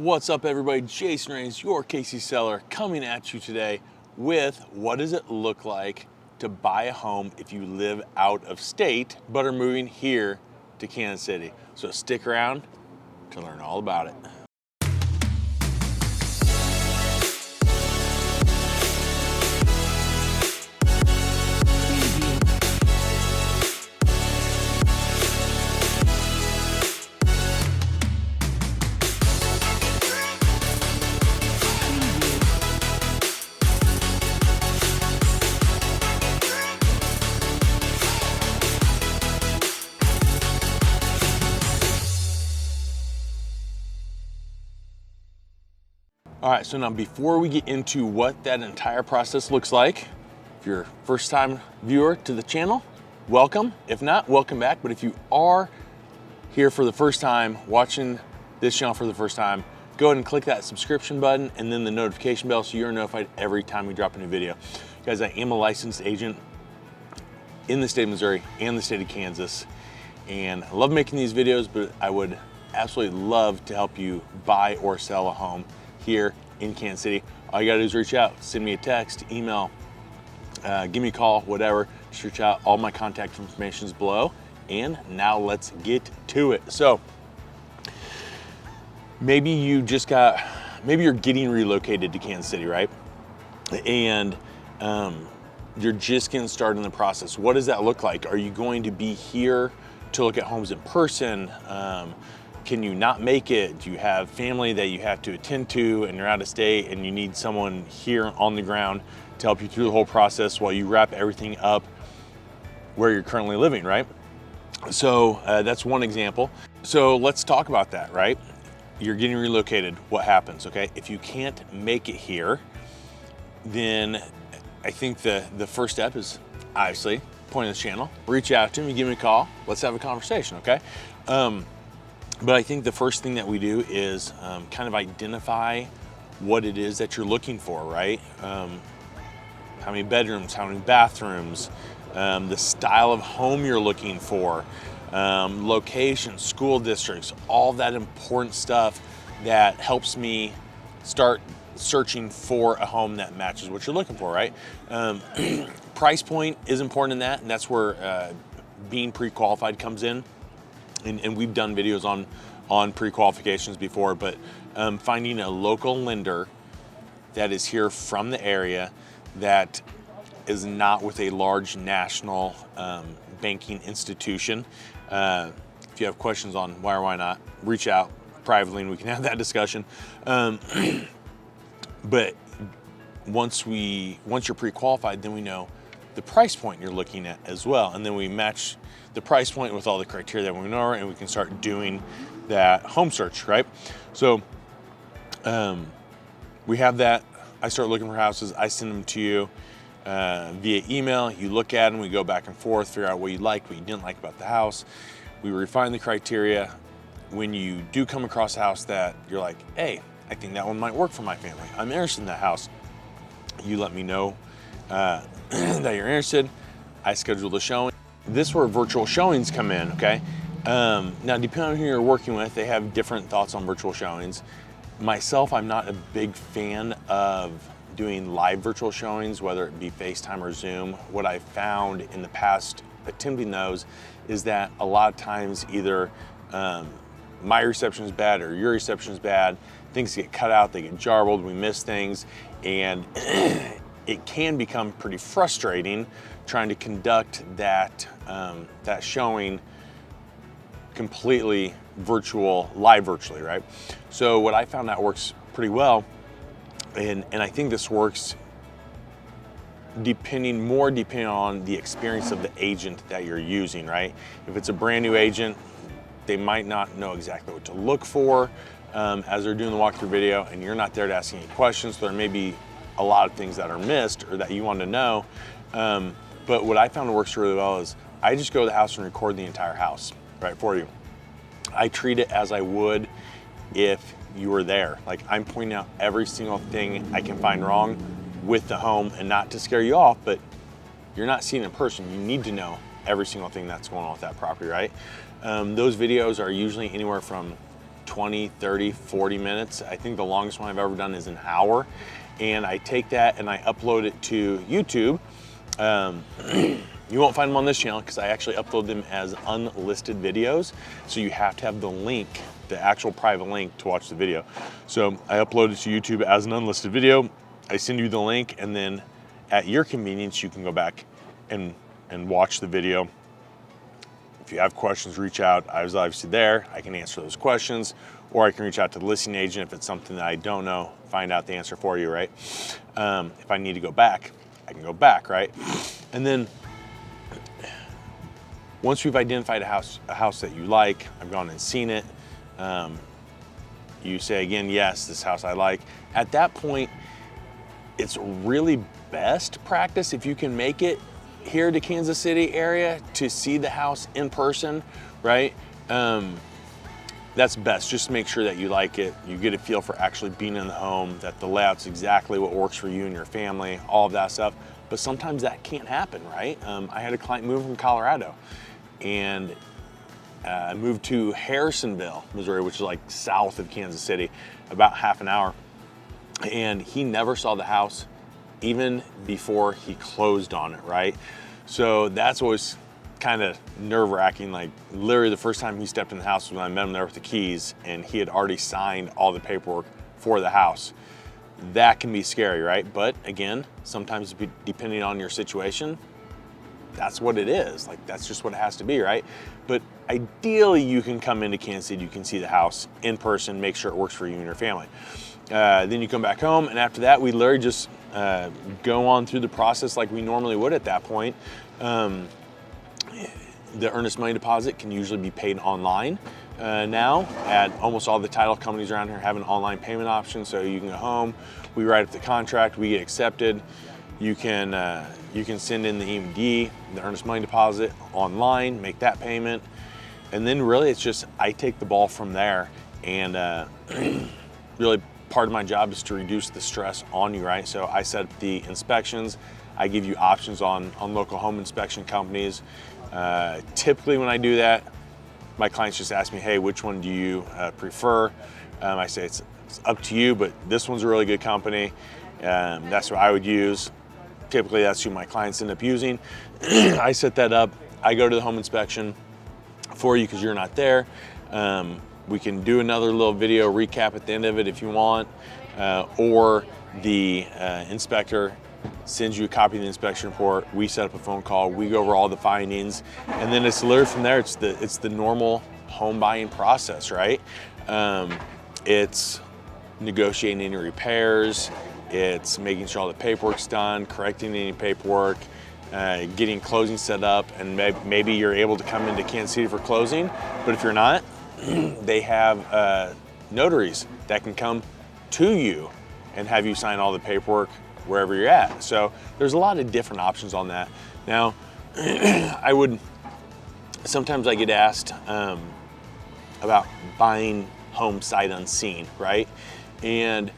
What's up, everybody? Jason Rains, your KC seller, coming at you today with what does it look like to buy a home if you live out of state but are moving here to Kansas City. So stick around to learn all about it. All right, so now before we get into what that entire process looks like, if you're a first-time viewer to the channel, welcome. If not, welcome back. But if you are here for the first time, watching this channel for the first time, go ahead and click that subscription button and then the notification bell so you're notified every time we drop a new video. Guys, I am a licensed agent in the state of Missouri and the state of Kansas, and I love making these videos, but I would absolutely love to help you buy or sell a home here in Kansas City. All you gotta do is reach out, send me a text, email, give me a call, whatever. Just reach out. All my contact information is below. And now let's get to it. So maybe you're getting relocated to Kansas City, right? And you're just getting started in the process. What does that look like? Are you going to be here to look at homes in person? Can you not make it? Do you have family that you have to attend to and you're out of state and you need someone here on the ground to help you through the whole process while you wrap everything up where you're currently living, right? So that's one example. So let's talk about that, right? You're getting relocated. What happens, okay? If you can't make it here, then I think the first step is obviously point in this channel, reach out to me, give me a call, let's have a conversation, okay? But I think the first thing that we do is kind of identify what it is that you're looking for, right? How many bedrooms, how many bathrooms, the style of home you're looking for, location, school districts, all that important stuff that helps me start searching for a home that matches what you're looking for, right? Price point is important in that, and that's where being pre-qualified comes in. And we've done videos on pre-qualifications before, but finding a local lender that is here from the area that is not with a large national banking institution. If you have questions on why or why not, reach out privately and we can have that discussion. But once you're pre-qualified, then we know the price point you're looking at as well, and then we match the price point with all the criteria that we know, and we can start doing that home search, right? So we have that. I start looking for houses. I send them to you via email. You look at them. We go back and forth, figure out what you liked, what you didn't like about the house. We refine the criteria. When you do come across a house that you're like, hey, I think that one might work for my family, I'm interested in that house, you let me know that you're interested. I schedule the showing. This is where virtual showings come in, okay? Now, depending on who you're working with, they have different thoughts on virtual showings. Myself, I'm not a big fan of doing live virtual showings, whether it be FaceTime or Zoom. What I've found in the past attempting those is that a lot of times either my reception is bad or your reception is bad. Things get cut out, they get jarbled, we miss things, and it can become pretty frustrating trying to conduct that showing completely live virtually, right? So what I found that works pretty well, and I think this works depending on the experience of the agent that you're using, right? If it's a brand new agent, they might not know exactly what to look for as they're doing the walkthrough video, and you're not there to ask any questions, so there may be a lot of things that are missed or that you want to know. But what I found works really well is I just go to the house and record the entire house, right, for you. I treat it as I would if you were there. Like, I'm pointing out every single thing I can find wrong with the home, and not to scare you off, but you're not seeing it in person. You need to know every single thing that's going on with that property, right? Those videos are usually anywhere from 20, 30, 40 minutes. I think the longest one I've ever done is an hour. And I take that and I upload it to YouTube. You won't find them on this channel because I actually upload them as unlisted videos. So you have to have the link, the actual private link to watch the video. So I upload it to YouTube as an unlisted video. I send you the link, and then at your convenience, you can go back and watch the video. If you have questions, reach out. I was obviously there. I can answer those questions, or I can reach out to the listing agent if it's something that I don't know, find out the answer for you, right? If I need to go back, I can go back, right? And then once we've identified a house that you like, I've gone and seen it, you say again, yes, this house I like. At that point, it's really best practice if you can make it here to Kansas City area to see the house in person, right? That's best. Just make sure that you like it. You get a feel for actually being in the home, that the layout's exactly what works for you and your family, all of that stuff. But sometimes that can't happen, right? I had a client move from Colorado, and moved to Harrisonville, Missouri, which is like south of Kansas City, about half an hour. And he never saw the house even before he closed on it, right? So that's always kind of nerve-wracking. Like literally the first time he stepped in the house was when I met him there with the keys, and he had already signed all the paperwork for the house. That can be scary, right? But again, sometimes depending on your situation, that's what it is. Like that's just what it has to be, right? But ideally you can come into Kansas City, you can see the house in person, make sure it works for you and your family. Then you come back home, and after that we literally just go on through the process like we normally would at that point. The earnest money deposit can usually be paid online. Now at almost all the title companies around here have an online payment option, so you can go home, we write up the contract, we get accepted. You can send in the EMD, the earnest money deposit online, make that payment, and then really it's just I take the ball from there. And really part of my job is to reduce the stress on you, right? So I set up the inspections. I give you options on local home inspection companies. Typically when I do that, my clients just ask me, hey, which one do you prefer? I say it's up to you, but this one's a really good company. That's what I would use. Typically that's who my clients end up using. I set that up. I go to the home inspection for you because you're not there. We can do another little video recap at the end of it if you want, or the inspector sends you a copy of the inspection report. We set up a phone call. We go over all the findings, and then it's literally from there. It's the normal home buying process, right? It's negotiating any repairs. It's making sure all the paperwork's done, correcting any paperwork, getting closing set up, and maybe you're able to come into Kansas City for closing. But if you're not, they have notaries that can come to you and have you sign all the paperwork wherever you're at. So there's a lot of different options on that. Now, sometimes I get asked about buying home sight unseen, right? And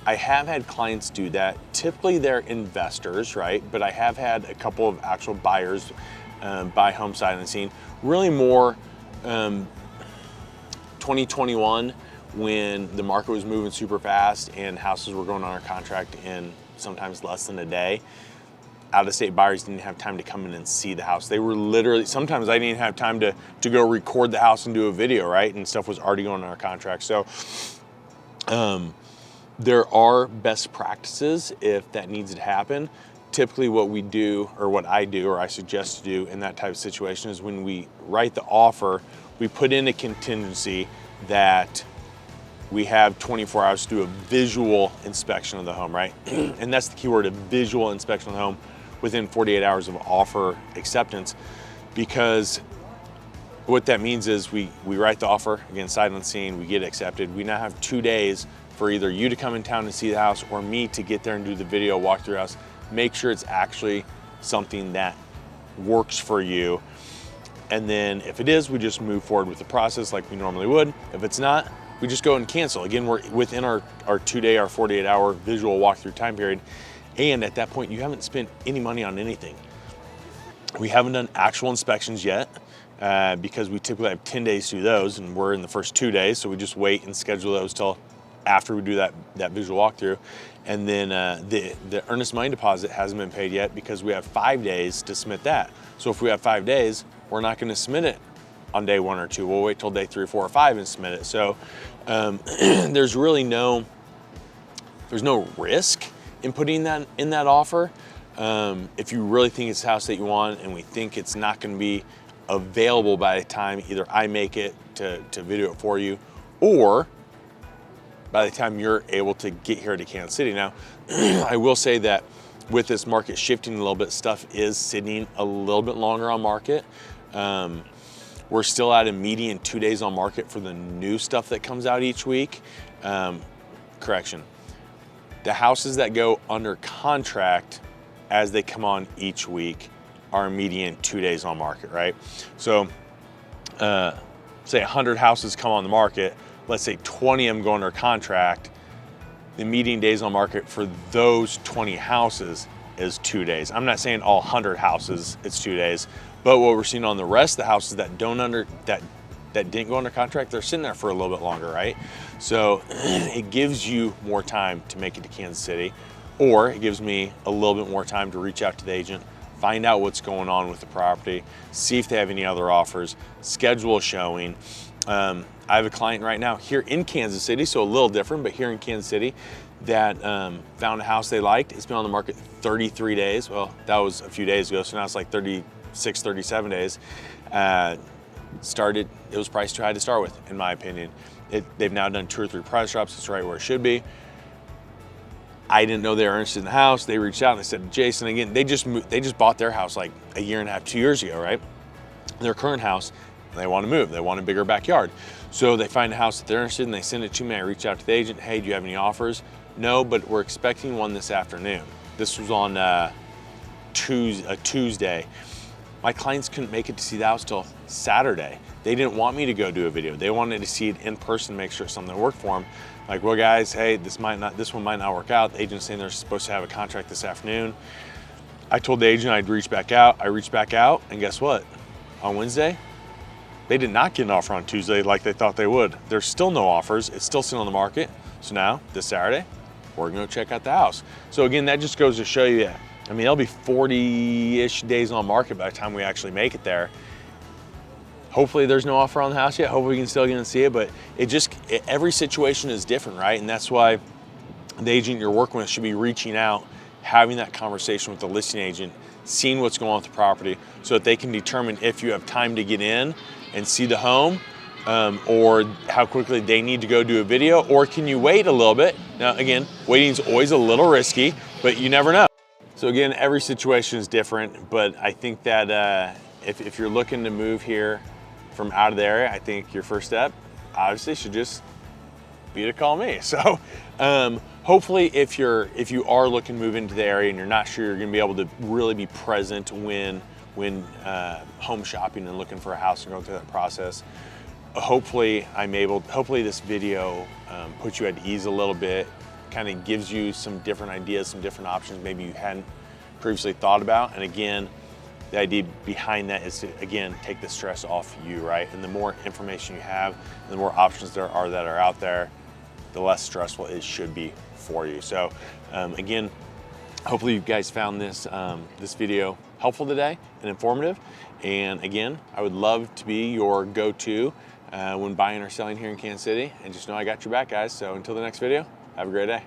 I have had clients do that. Typically they're investors, right? But I have had a couple of actual buyers buy home sight unseen. Really more 2021, when the market was moving super fast and houses were going under contract in sometimes less than a day. Out-of-state buyers didn't have time to come in and see the house. They were literally, sometimes I didn't have time to go record the house and do a video, right? And stuff was already going under contract. So there are best practices if that needs to happen. Typically what we do, or what I do, or I suggest to do in that type of situation is when we write the offer, we put in a contingency that we have 24 hours to do a visual inspection of the home, right? And that's the key word, a visual inspection of the home within 48 hours of offer acceptance. Because what that means is we write the offer, again, sight unseen, we get accepted. We now have 2 days for either you to come in town and see the house or me to get there and do the video walkthrough house. Make sure it's actually something that works for you. And then if it is, we just move forward with the process like we normally would. If it's not, we just go and cancel. Again, we're within our 2-day, our 48-hour visual walkthrough time period. And at that point, you haven't spent any money on anything. We haven't done actual inspections yet. because we typically have 10 days to do those, and we're in the first 2 days, so we just wait and schedule those till after we do that visual walkthrough. And then the earnest money deposit hasn't been paid yet because we have 5 days to submit that. So if we have 5 days, we're not going to submit it on day 1 or 2. We'll wait till day 3, 4, or 5 and submit it. So there's really no risk in putting that in that offer. If you really think it's the house that you want, and we think it's not going to be available by the time either I make it to video it for you, or by the time you're able to get here to Kansas City. Now, I will say that with this market shifting a little bit, stuff is sitting a little bit longer on market. We're still at a median 2 days on market for the new stuff that comes out each week. Correction. The houses that go under contract as they come on each week are a median 2 days on market, right? So say 100 houses come on the market, let's say 20 of them go under contract, the median days on market for those 20 houses is 2 days. I'm not saying all 100 houses it's 2 days, but what we're seeing on the rest of the houses that that didn't go under contract, they're sitting there for a little bit longer, right? So it gives you more time to make it to Kansas City, or it gives me a little bit more time to reach out to the agent, find out what's going on with the property, see if they have any other offers, schedule a showing. I have a client right now here in Kansas City, so a little different, but here in Kansas City, that found a house they liked. It's been on the market 33 days. Well, that was a few days ago, so now it's like 36, 37 days. It was priced too high to start with, in my opinion. They've now done 2 or 3 price drops. It's right where it should be. I didn't know they were interested in the house. They reached out and they said, Jason, again, they just bought their house like a year and a half, 2 years ago, right? Their current house, and they want to move. They want a bigger backyard. So they find a house that they're interested in. They send it to me. I reach out to the agent. Hey, do you have any offers? No, but we're expecting one this afternoon. This was on a Tuesday. My clients couldn't make it to see the house till Saturday. They didn't want me to go do a video. They wanted to see it in person, make sure something worked for them. Like, well, guys, hey, this one might not work out. The agent's saying they're supposed to have a contract this afternoon. I told the agent I'd reach back out. I reached back out, and guess what? On Wednesday, they did not get an offer on Tuesday like they thought they would. There's still no offers. It's still sitting on the market. So now, this Saturday, we're gonna check out the house. So again, that just goes to show you that, I mean, it'll be 40-ish days on market by the time we actually make it there. Hopefully there's no offer on the house yet. Hopefully we can still get and see it, but every situation is different, right? And that's why the agent you're working with should be reaching out, having that conversation with the listing agent, seeing what's going on with the property so that they can determine if you have time to get in and see the home, or how quickly they need to go do a video, or can you wait a little bit? Now, again, waiting is always a little risky, but you never know. So again, every situation is different, but I think that if you're looking to move here from out of the area, I think your first step obviously should just be to call me. So hopefully if you are looking to move into the area and you're not sure you're gonna be able to really be present when home shopping and looking for a house and going through that process, hopefully this video puts you at ease a little bit, kind of gives you some different ideas, some different options maybe you hadn't previously thought about. And again, the idea behind that is to, again, take the stress off you, right? And the more information you have, the more options there are that are out there, the less stressful it should be for you. So again, hopefully you guys found this video helpful today and informative. And again, I would love to be your go-to when buying or selling here in Kansas City. And just know I got your back, guys. So until the next video, have a great day.